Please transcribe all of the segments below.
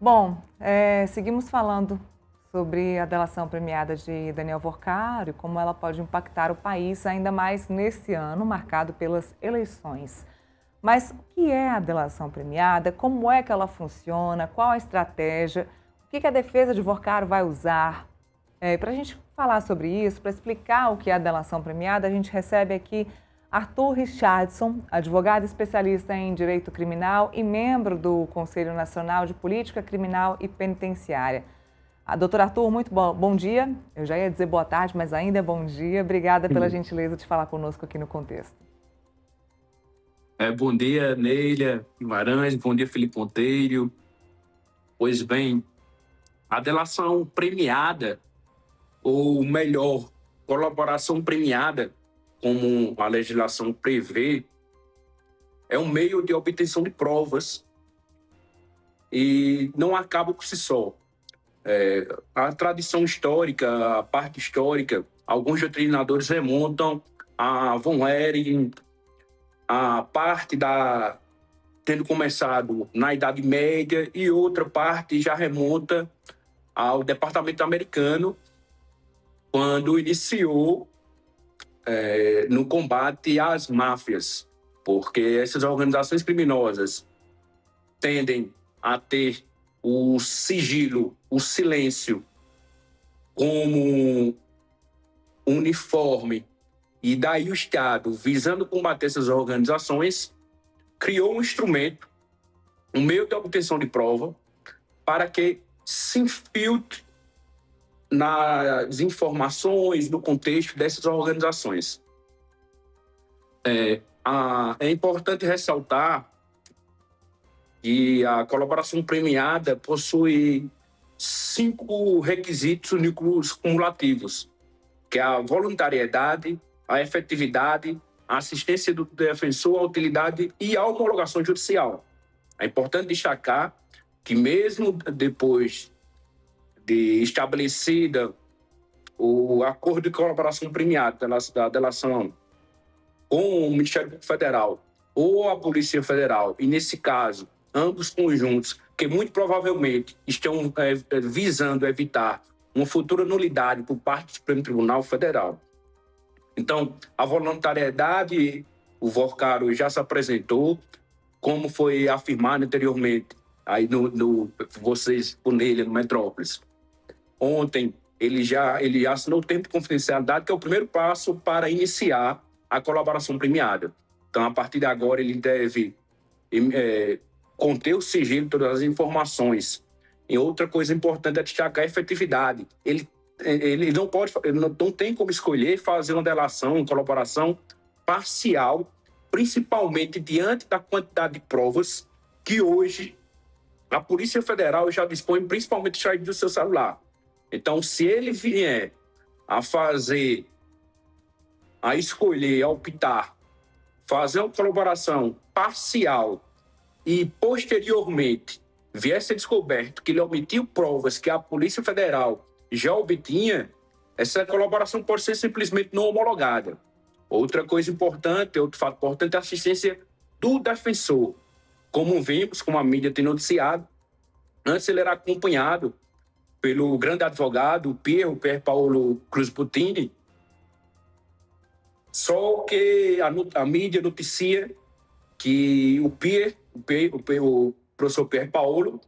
Bom, seguimos falando sobre a delação premiada de Daniel Worcaro e como ela pode impactar o país, ainda mais nesse ano marcado pelas eleições. Mas o que é a delação premiada? Como é que ela funciona? Qual a estratégia? O que a defesa de Worcaro vai usar? Para a gente falar sobre isso, para explicar o que é a delação premiada, a gente recebe aqui Arthur Richardson, advogado especialista em direito criminal e membro do Conselho Nacional de Política Criminal e Penitenciária. Doutor Arthur, muito bom dia. Eu já ia dizer boa tarde, mas ainda é bom dia. Obrigada pela gentileza de falar conosco aqui no Contexto. Bom dia, Neila Guimarães, bom dia, Felipe Monteiro. Pois bem, a delação premiada, ou melhor, colaboração premiada, como a legislação prevê, é um meio de obtenção de provas e não acaba por si só. A tradição histórica, a parte histórica, alguns doutrinadores remontam a von Ehring, a parte tendo começado na Idade Média, e outra parte já remonta ao Departamento Americano, quando iniciou no combate às máfias, porque essas organizações criminosas tendem a ter o sigilo, o silêncio como uniforme, e daí o Estado, visando combater essas organizações, criou um instrumento, um meio de obtenção de prova, para que se infiltre nas informações, no contexto dessas organizações. É importante ressaltar que a colaboração premiada possui 5 requisitos únicos cumulativos, que é a voluntariedade, a efetividade, a assistência do defensor, a utilidade e a homologação judicial. É importante destacar que mesmo depois de estabelecida o acordo de colaboração premiada da delação com o Ministério Público Federal ou a Polícia Federal, e nesse caso, ambos conjuntos, que muito provavelmente estão visando evitar uma futura nulidade por parte do Supremo Tribunal Federal. Então, a voluntariedade, o Worcaro já se apresentou, como foi afirmado anteriormente, aí vocês, por nele, no Metrópolis. Ontem, ele assinou o termo de confidencialidade, que é o primeiro passo para iniciar a colaboração premiada. Então, a partir de agora, ele deve conter o sigilo de todas as informações. E outra coisa importante é destacar a efetividade. Ele não tem como escolher fazer uma delação, uma colaboração parcial, principalmente diante da quantidade de provas que hoje a Polícia Federal já dispõe, principalmente extraído do seu celular. Então, se ele vier a escolher, a optar, fazer uma colaboração parcial e, posteriormente, vier a ser descoberto que ele omitiu provas que a Polícia Federal já obtinha, essa colaboração pode ser simplesmente não homologada. Outra coisa importante, outro fato importante é a assistência do defensor. Como vimos, como a mídia tem noticiado, antes ele era acompanhado pelo grande advogado, o Pier Paolo Cruz Butini, só que a mídia noticia que o professor Pier Paolo,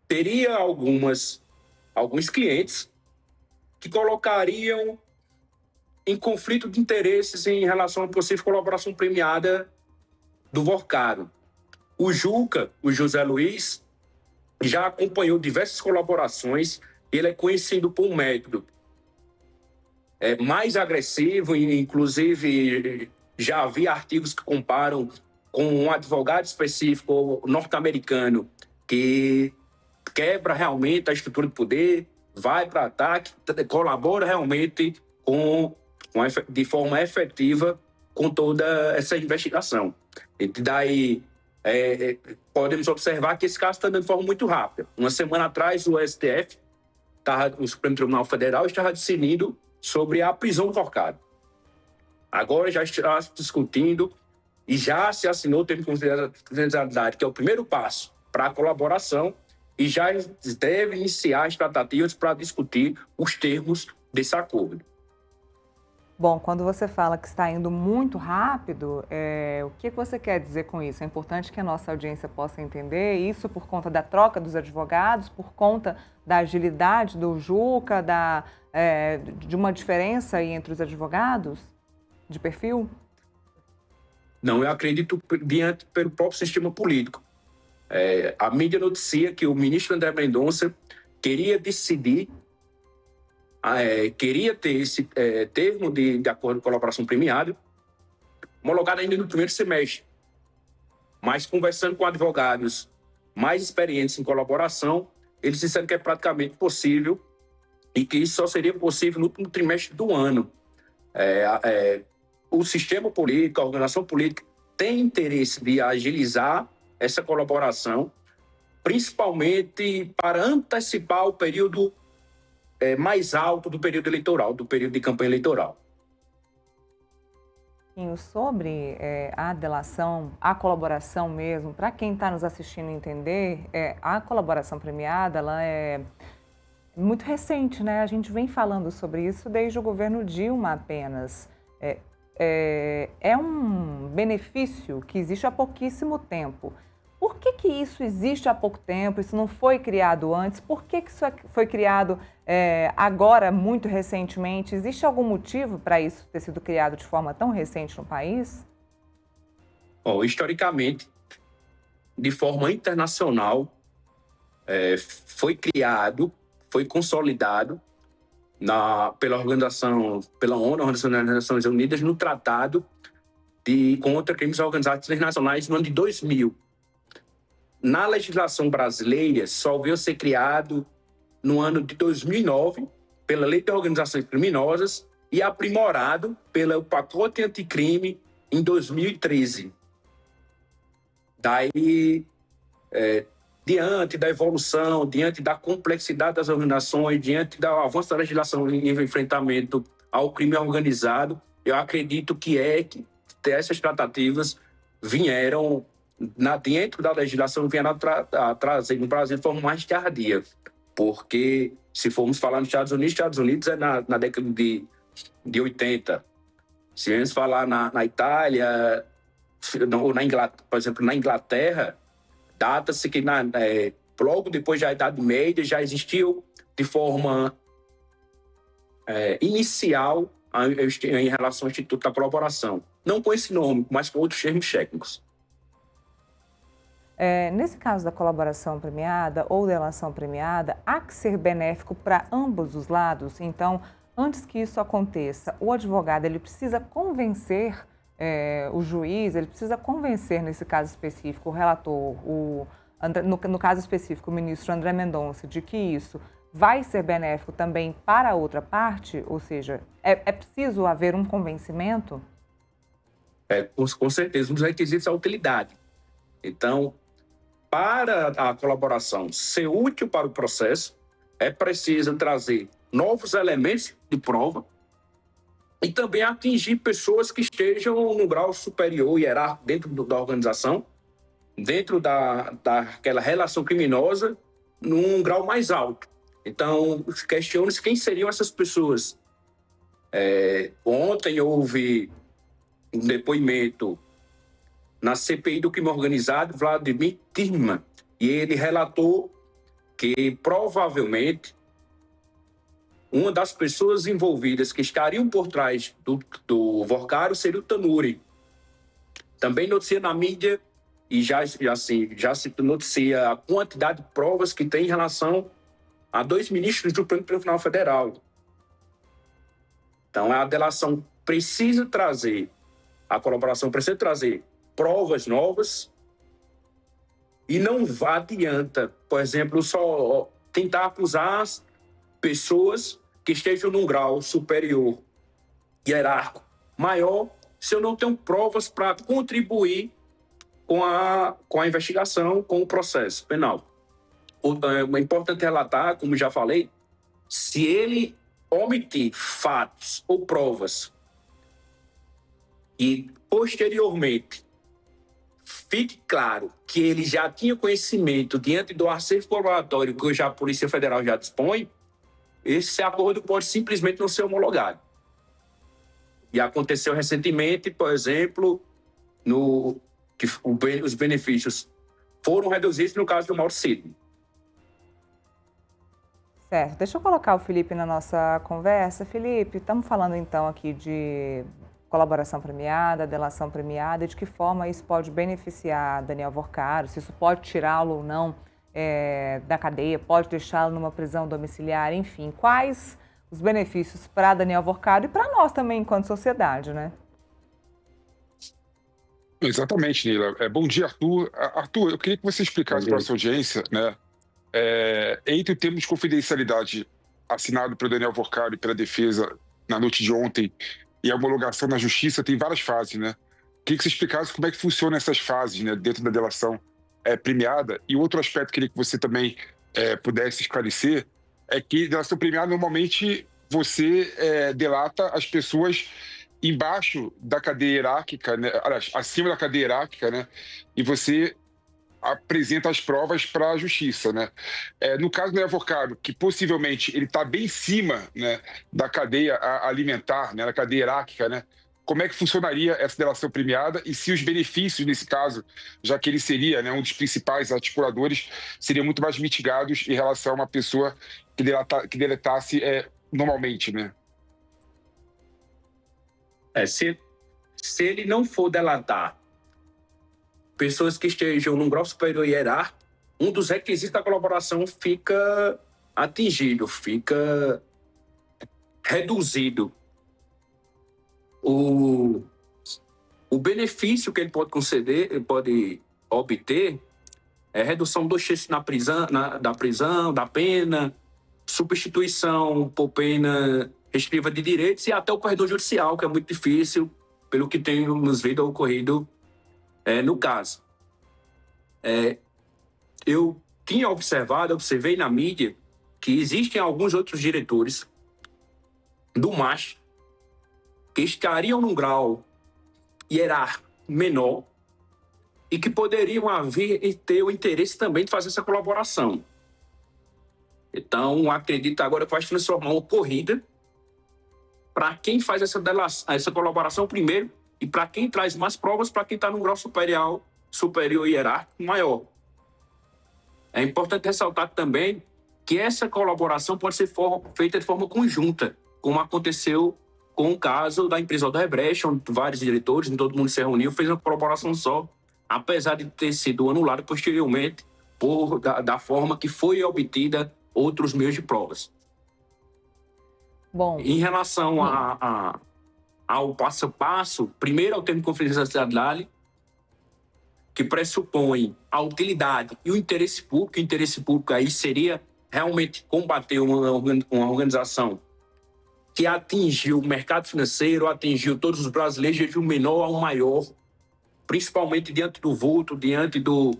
teria alguns clientes que colocariam em conflito de interesses em relação à possível colaboração premiada do Worcaro. O Juca, o José Luiz, já acompanhou diversas colaborações. Ele é conhecido por um método mais agressivo, inclusive já havia artigos que comparam com um advogado específico norte-americano que quebra realmente a estrutura de poder, vai para ataque, colabora realmente de forma efetiva com toda essa investigação. E daí podemos observar que esse caso está andando de forma muito rápida. Uma semana atrás, o STF, o Supremo Tribunal Federal, estava decidindo sobre a prisão do Worcaro. Agora já está se discutindo e já se assinou o termo de confidencialidade, que é o primeiro passo para a colaboração, e já deve iniciar as tratativas para discutir os termos desse acordo. Bom, quando você fala que está indo muito rápido, o que você quer dizer com isso? É importante que a nossa audiência possa entender isso por conta da troca dos advogados, por conta da agilidade do Juca, de uma diferença aí entre os advogados de perfil? Não, eu acredito pelo próprio sistema político. A mídia noticia que o ministro André Mendonça queria decidir, queria ter esse termo de acordo de colaboração premiada homologado ainda no primeiro semestre. Mas conversando com advogados mais experientes em colaboração, eles disseram que é praticamente possível e que isso só seria possível no último trimestre do ano. O sistema político, a organização política, tem interesse de agilizar essa colaboração, principalmente para antecipar o período mais alto do período eleitoral, do período de campanha eleitoral. Sobre a delação, a colaboração mesmo, para quem está nos assistindo entender, a colaboração premiada ela é muito recente, né? A gente vem falando sobre isso desde o governo Dilma apenas. É um benefício que existe há pouquíssimo tempo. Por que isso existe há pouco tempo? Isso não foi criado antes? Por que isso foi criado agora, muito recentemente? Existe algum motivo para isso ter sido criado de forma tão recente no país? Historicamente, de forma internacional, foi criado, foi consolidado pela ONU, Organização das Nações Unidas, no Tratado contra Crimes Organizados Internacionais no ano de 2000. Na legislação brasileira, só veio ser criado no ano de 2009 pela Lei de Organizações Criminosas e aprimorado pelo Pacote Anticrime em 2013. Daí, diante da evolução, diante da complexidade das organizações, diante do avanço da legislação em enfrentamento ao crime organizado, eu acredito que essas tratativas vieram dentro da legislação, vieram a trazer no Brasil de forma mais tardia, porque se formos falar nos Estados Unidos é na década de 80. Se vamos falar na Itália, ou por exemplo, na Inglaterra, data-se que logo depois da Idade Média já existiu de forma inicial em relação ao Instituto da Colaboração. Não com esse nome, mas com outros termos técnicos. Nesse caso da colaboração premiada ou delação premiada, há que ser benéfico para ambos os lados. Então, antes que isso aconteça, o advogado ele precisa convencer o juiz, ele precisa convencer, nesse caso específico, o relator, no caso específico, o ministro André Mendonça, de que isso vai ser benéfico também para a outra parte? Ou seja, é preciso haver um convencimento? Com certeza, um dos requisitos é a utilidade. Então, para a colaboração ser útil para o processo, é preciso trazer novos elementos de prova e também atingir pessoas que estejam no grau superior hierárquico dentro da organização, dentro daquela relação criminosa, num grau mais alto. Então, questione-se quem seriam essas pessoas. Ontem houve um depoimento na CPI do crime organizado, Vladimir Tirman, e ele relatou que provavelmente uma das pessoas envolvidas que estariam por trás do Vorcaro seria o Tanuri. Também noticia na mídia e já se noticia a quantidade de provas que tem em relação a 2 ministros do Supremo Tribunal Federal. Então, a delação precisa trazer, a colaboração precisa trazer provas novas e não adianta, por exemplo, só tentar acusar as pessoas que estejam num grau superior, hierárquico, maior, se eu não tenho provas para contribuir com a investigação, com o processo penal. É importante relatar, como já falei, se ele omitir fatos ou provas e, posteriormente, fique claro que ele já tinha conhecimento diante do acervo probatório que hoje a Polícia Federal já dispõe, esse acordo pode simplesmente não ser homologado. E aconteceu recentemente, por exemplo, que os benefícios foram reduzidos no caso do Mauro Cid. Certo. Deixa eu colocar o Felipe na nossa conversa. Felipe, estamos falando então aqui de colaboração premiada, delação premiada, e de que forma isso pode beneficiar Daniel Worcaro, se isso pode tirá-lo ou não da cadeia, pode deixá-lo numa prisão domiciliar, enfim. Quais os benefícios para Daniel Worcaro e para nós também enquanto sociedade, né? Exatamente, Neila. Bom dia, Arthur. Arthur, eu queria que você explicasse para a nossa audiência, né, entre o termo de confidencialidade assinado pelo Daniel Worcaro e pela defesa na noite de ontem e a homologação na justiça, tem várias fases, né? Queria que você explicasse como é que funcionam essas fases, né, dentro da delação premiada. E outro aspecto que queria que você também pudesse esclarecer é que delação premiada, normalmente, você delata as pessoas embaixo da cadeia hierárquica, né, acima da cadeia hierárquica, né, e você apresenta as provas para a justiça, né? No caso do advogado, que possivelmente ele está bem em cima, né, da cadeia alimentar, né, da cadeia hierárquica, né? Como é que funcionaria essa delação premiada e se os benefícios, nesse caso, já que ele seria, né, um dos principais articuladores, seriam muito mais mitigados em relação a uma pessoa que deletasse normalmente, né? Se ele não for delatar pessoas que estejam num grau superior hierárquico, um dos requisitos da colaboração fica atingido, fica reduzido. O benefício que ele pode conceder, ele pode obter, é redução do terços da pena, substituição por pena restritiva de direitos e até o perdão judicial, que é muito difícil, pelo que temos visto ocorrido no caso. Eu observei na mídia que existem alguns outros diretores do MASH que estariam num grau hierárquico menor e que poderiam haver e ter o interesse também de fazer essa colaboração. Então, acredito agora que vai se transformar uma corrida para quem faz essa colaboração primeiro e para quem traz mais provas, para quem está num grau superior hierárquico maior. É importante ressaltar também que essa colaboração pode ser feita de forma conjunta, como aconteceu com o caso da empresa Odebrecht, onde vários diretores, todo mundo se reuniu, fez uma colaboração só, apesar de ter sido anulado posteriormente da forma que foi obtida outros meios de provas. Bom, em relação ao passo a passo, primeiro é o termo de confidencialidade, que pressupõe a utilidade e o interesse público. O interesse público aí seria realmente combater uma organização que atingiu o mercado financeiro, atingiu todos os brasileiros de um menor a um maior, principalmente diante do vulto, diante do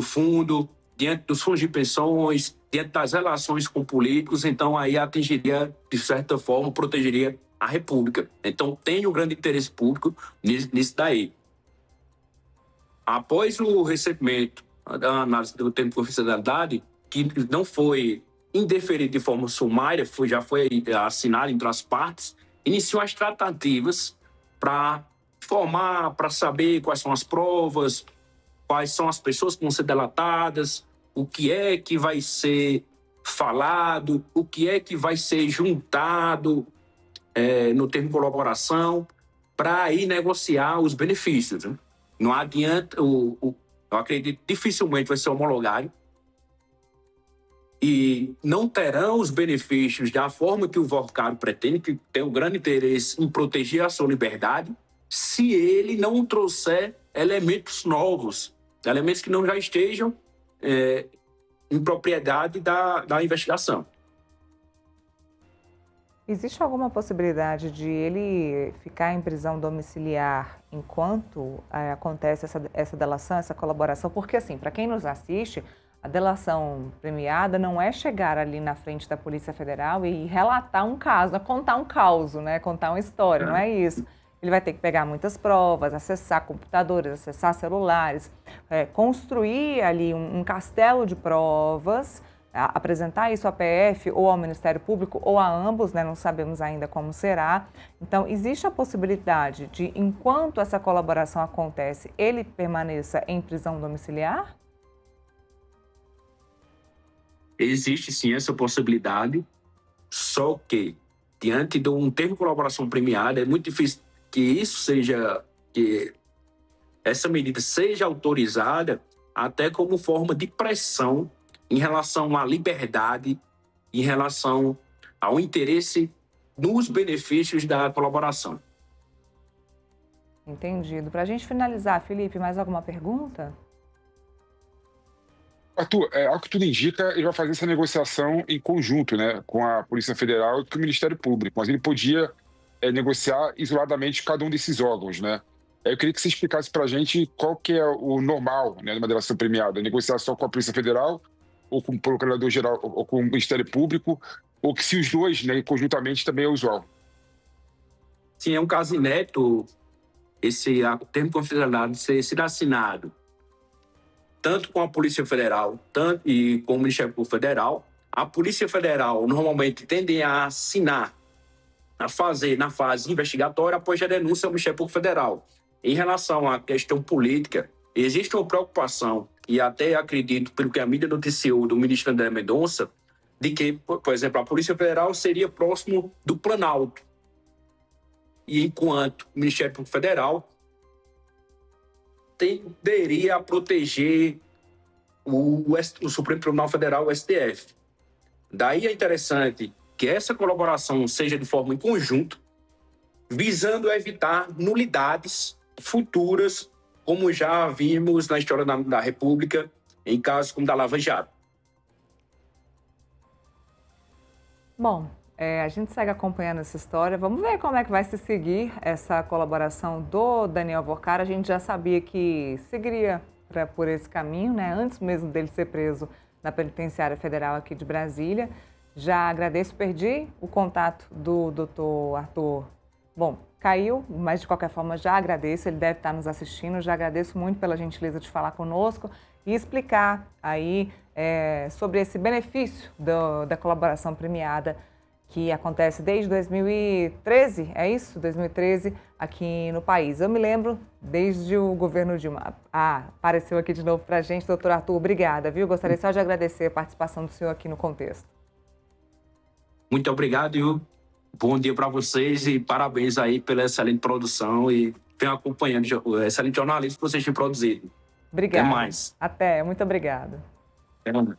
fundo, diante dos fundos de pensões, diante das relações com políticos. Então aí atingiria, de certa forma, protegeria a República. Então tem um grande interesse público nisso daí. Após o recebimento da análise do termo de confidencialidade, que não foi indeferido de forma sumária, já foi assinado entre as partes, iniciou as tratativas para saber quais são as provas, quais são as pessoas que vão ser delatadas, o que é que vai ser falado, o que é que vai ser juntado no termo de colaboração, para aí negociar os benefícios, né? Não adianta, eu acredito dificilmente vai ser homologado e não terão os benefícios da forma que o Worcaro pretende, que tem um grande interesse em proteger a sua liberdade, se ele não trouxer elementos novos, elementos que não já estejam em propriedade da investigação. Existe alguma possibilidade de ele ficar em prisão domiciliar enquanto acontece essa delação, essa colaboração? Porque, assim, para quem nos assiste, a delação premiada não é chegar ali na frente da Polícia Federal e relatar um caso, contar um caos, né? Contar uma história, não é isso. ele vai ter que pegar muitas provas, acessar computadores, acessar celulares, construir ali um castelo de provas, apresentar isso à PF ou ao Ministério Público ou a ambos, né? Não sabemos ainda como será. Então, existe a possibilidade de, enquanto essa colaboração acontece, ele permaneça em prisão domiciliar? Existe sim essa possibilidade, só que, diante de um termo de colaboração premiada, é muito difícil que essa medida seja autorizada até como forma de pressão em relação à liberdade, em relação ao interesse nos benefícios da colaboração. Entendido. Para a gente finalizar, Felipe, mais alguma pergunta? Arthur, ao que tudo indica, ele vai fazer essa negociação em conjunto, né, com a Polícia Federal e com o Ministério Público, mas ele podia negociar isoladamente cada um desses órgãos, né? Eu queria que você explicasse para a gente qual que é o normal, né, numa delação premiada, negociar só com a Polícia Federal, ou com o Procurador-Geral, ou com o Ministério Público, ou que se os dois, né, conjuntamente, também é usual. Sim, é um caso inédito esse termo de confidencialidade ser assinado tanto com a Polícia Federal e com o Ministério Público Federal. A Polícia Federal normalmente tende a assinar, a fazer na fase investigatória após a denúncia ao Ministério Público Federal. Em relação à questão política, existe uma preocupação, e até acredito, pelo que a mídia noticiou do ministro André Mendonça, de que, por exemplo, a Polícia Federal seria próximo do Planalto, e enquanto o Ministério Público Federal tenderia a proteger o Supremo Tribunal Federal, o STF. Daí é interessante que essa colaboração seja de forma em conjunto, visando evitar nulidades futuras, como já vimos na história da República, em casos como da Lava Jato. Bom, a gente segue acompanhando essa história. Vamos ver como é que vai se seguir essa colaboração do Daniel Alvorcara. A gente já sabia que seguiria por esse caminho, né? Antes mesmo dele ser preso na Penitenciária Federal aqui de Brasília. Já agradeço, perdi o contato do doutor Arthur. Bom, caiu, mas de qualquer forma já agradeço, ele deve estar nos assistindo. Já agradeço muito pela gentileza de falar conosco e explicar aí sobre esse benefício da colaboração premiada que acontece desde 2013, é isso? 2013, aqui no país. Eu me lembro desde o governo Dilma. Apareceu aqui de novo para a gente, doutor Arthur, obrigada, viu? Gostaria só de agradecer a participação do senhor aqui no Contexto. Muito obrigado, e bom dia para vocês e parabéns aí pela excelente produção e venho acompanhando o excelente jornalismo que vocês têm produzido. Obrigada. Até mais. Até, muito obrigada. Até mais.